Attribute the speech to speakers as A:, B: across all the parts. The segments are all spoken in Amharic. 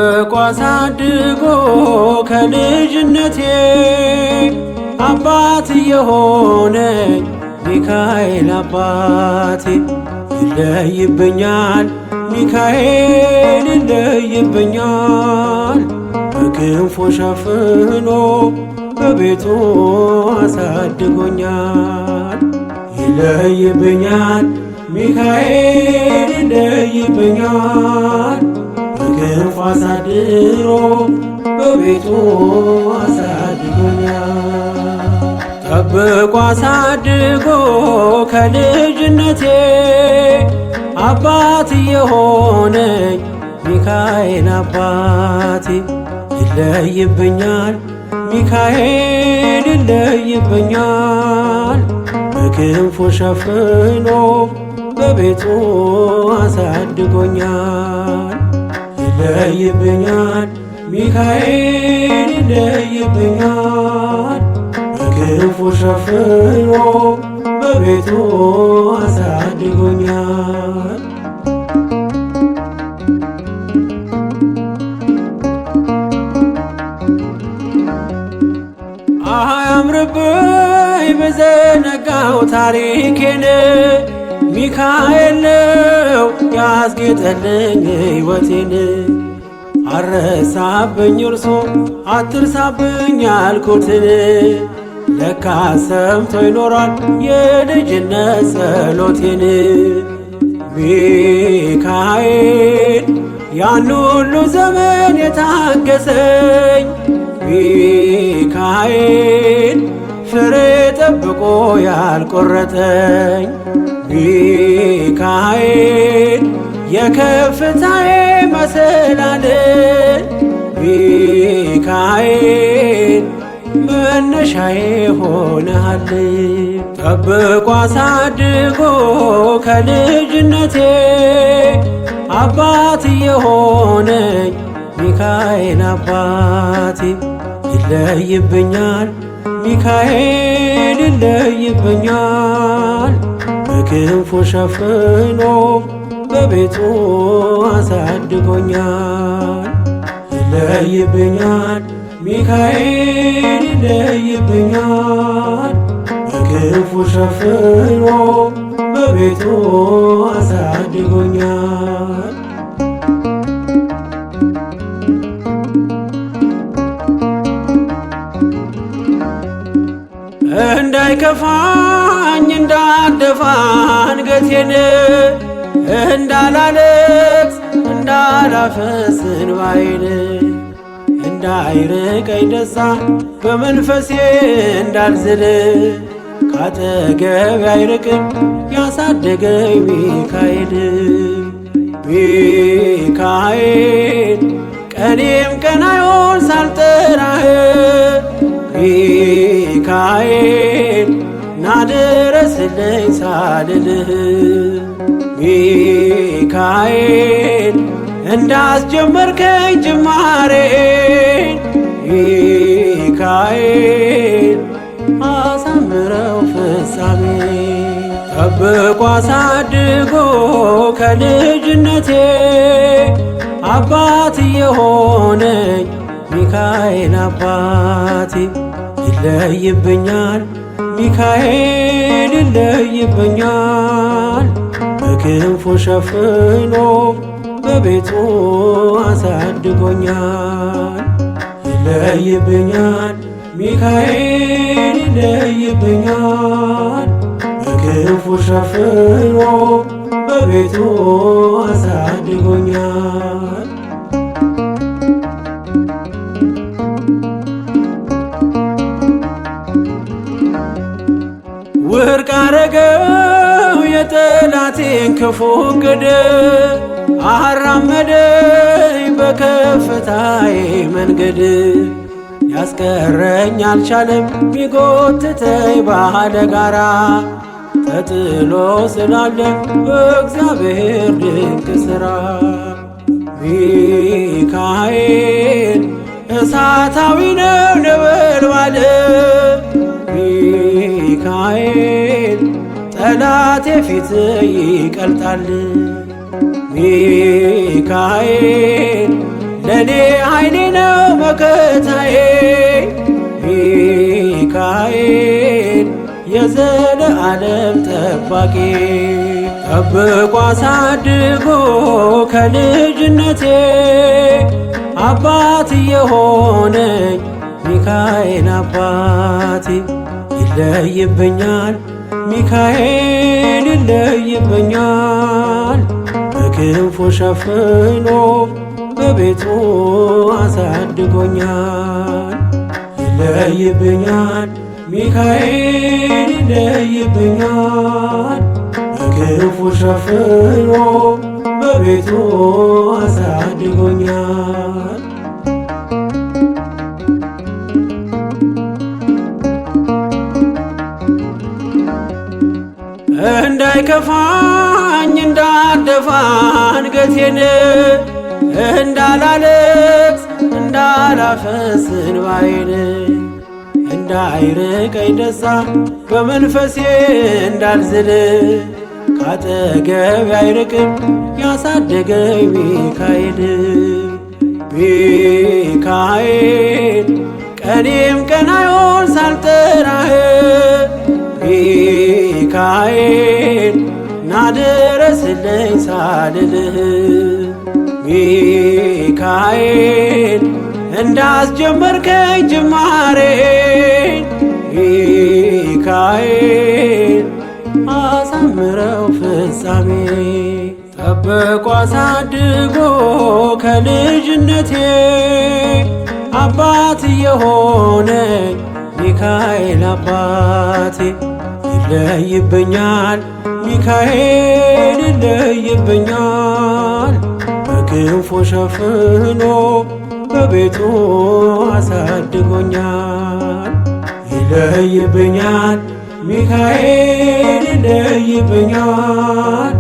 A: ጠብቆ አሳድጎ ከልጅነቴ አባት የሆነኝ ሚካኤል አባቴ ይለይብኛል ሚካኤል ይለይብኛል በክንፉ ሸፍኖ በቤቱ አሳድጎኛል። ይለይብኛል ሚካኤል ይለይብኛል በክንፉ አሳድሮ በቤቱ አሳድጎኛል። ጠብቆ አሳድጎ ከልጅነቴ አባት የሆነኝ ሚካኤል አባቴ ይለይብኛል ሚካኤል ይለይብኛል በክንፉ ሸፍኖ በቤቱ አሳድጎኛል። ይለይብኛል ሚካኤል ይለይብኛል በክንፉ ሸፍኖ በቤቱ አሳድጎኛል። አያምርብኝ በዘነጋው ታሪኬን ሚካኤል ነው ያስጌጠልኝ ሕይወቴን። አረሳብኝ እርሶ አትርሳብኝ ያልኩትን ለካ ሰምቶ ይኖራል የልጅነት ጸሎቴን። ሚካኤል ያን ሁሉ ዘመን የታገሰኝ ሚካኤል ፍሬ ጠብቆ ያልቆረጠኝ ሚካኤል የከፍታዬ መሰላል ሚካኤል መነሻዬ ሆነሃል። ጠብቆ አሳድጎ ከልጅነቴ አባት የሆነኝ ሚካኤል አባቴ ይለይብኛል ሚካኤል ይለይብኛል በክንፉ ሸፍኖ በቤቱ አሳድጎኛል። ይለይብኛል ሚካኤል ይለይብኛል በክንፉ ሸፍኖ በቤቱ አሳድጎኛል። እንዳይከፋኝ እንዳልደፋ አንገቴን እንዳላለቅስ እንዳላፈስ እንባዬን እንዳይርቀኝ ደስታ በመንፈሴ እንዳልዝል ካጠገቤ አይርቅም ያሳደገኝ ሚካኤል። ሚካኤል ቀኔም ቀን አይሆን ሳልጠራህ ሚካኤል ናድረስልኝ ሳልልህ ሚካኤል እንዳስጀመርከኝ ጅማሬን ሚካኤል አሳምረው ፍጻሜ። ጠብቆ አሳድጎ ከልጅነቴ አባት የሆነኝ ሚካኤል አባቴ ይለይብኛል ሚካኤል ይለይብኛል በክንፉ ሸፍኖ በቤቱ አሳድጎኛል። ይለይብኛል ሚካኤል ይለይብኛል በክንፉ ሸፍኖ በቤቱ አሳድጎኛል። ውድቅ አረገው የጠላቴን ክፉ ዕቅድ አራመደኝ በከፍታዬ መንገድ። ያስቀረኝ አልቻለም ሚጎትተኝ ባለ ጋራ ተጥሎ ስላለ በእግዚአብሔር ድንቅ ሥራ። ሚካኤል እሳታዊ ነው ነበልባል ሚካኤል ጠላቴ ፊት ይቀልጣል። ሚካኤል ለኔ ኃይሌ ነው መከታዬ። ሚካኤል የዘለዓለም ጠባቂ ጠብቆ አሳድጎ ከልጅነቴ አባት የሆነኝ ሚካኤል አባቴ ይለይብኛል ሚካኤል ይለይብኛል በክንፉ ሸፍኖ በቤቱ አሳድጎኛል። ይለይብኛል ሚካኤል ይለይብኛል በክንፉ ሸፍኖ በቤቱ አሳድጎኛል። እንዳይከፋኝ እንዳልደፋ አንገቴን እንዳላለቅስ እንዳላፈስ እንባዬን እንዳይርቀኝ ደስታ በመንፈሴ እንዳልዝል ካጠገቤ አይርቅም ያሳደገኝ ሚካኤል። ሚካኤል ቀኔም ቀን አይሆን ሳልጠራህ ሚካኤል ናድረስልኝ ሳልልህ ሚካኤል እንዳስጀመርከኝ ጅማሬ ሚካኤል አሳምረው ፍጻሜ ጠብቆ አሳድጎ ከልጅነቴ አባት የሆነኝ ሚካኤል አባቴ ይለይብኛል ሚካኤል ይለይብኛል በክንፉ ሸፍኖ በቤቱ አሳድጎኛል። ይለይብኛል ሚካኤል ይለይብኛል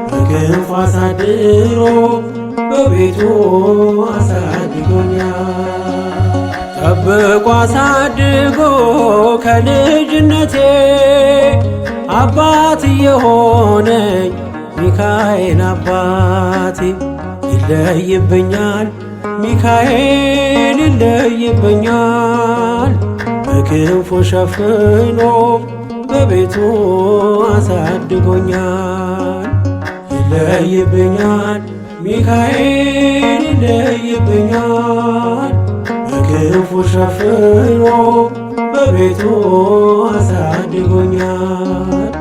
A: በክንፉ አሳድሮ በቤቱ አሳድጎኛል። ጠብቆ አሳድጎ ከልጅነቴ አባት የሆነኝ ሚካኤል አባቴ ይለይብኛል ሚካኤል ይለይብኛል በክንፉ ሸፍኖ በቤቱ አሳድጎኛል። ይለይብኛል ሚካኤል ይለይብኛል በክንፉ ሸፍኖ በቤቱ አሳድጎኛል።